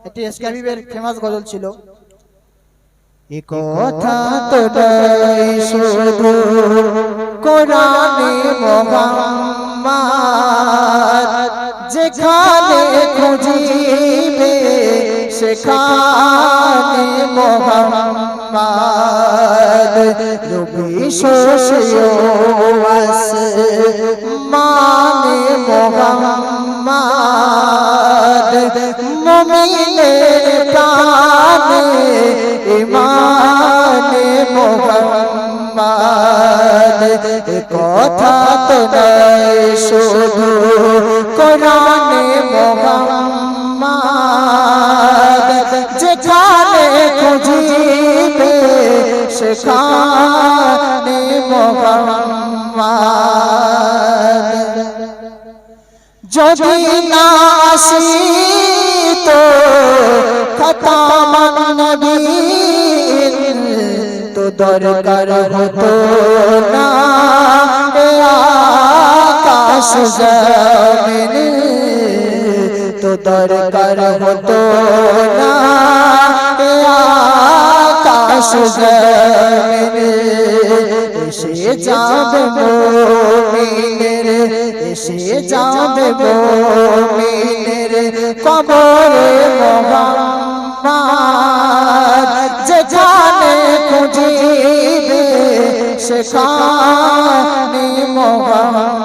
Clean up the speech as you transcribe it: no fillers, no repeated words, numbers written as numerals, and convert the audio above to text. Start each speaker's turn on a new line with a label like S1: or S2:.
S1: একটি এসকে হাবিবের ফেমাস গজল ছিল। এ কথা তো নাই শুধু কোরআনে মুহাম্মদ, যেখানে খুঁজিবে সেখানে মুহাম্মদ। নবী শোষিও আসমানে মুহাম্মদ, মুমিনের প্রাণে ইমানে মুহাম্মদ। কথা তো নাই শুধু কোরআনে মুহাম্মদ, যেখানে খুঁজিবে সেখানে মুহাম্মদ। যদি না আসিত খতামান নবীর, তো দরকার হতো না আকাশ জমিন, তো দরকার হতো না আকাশ জমিন। এসে যাবে মুমিনের, এসে যাবে মুমিনের কবরে মুহাম্মদ, যেখানে খুঁজিবে সেখানে মুহাম্মদ।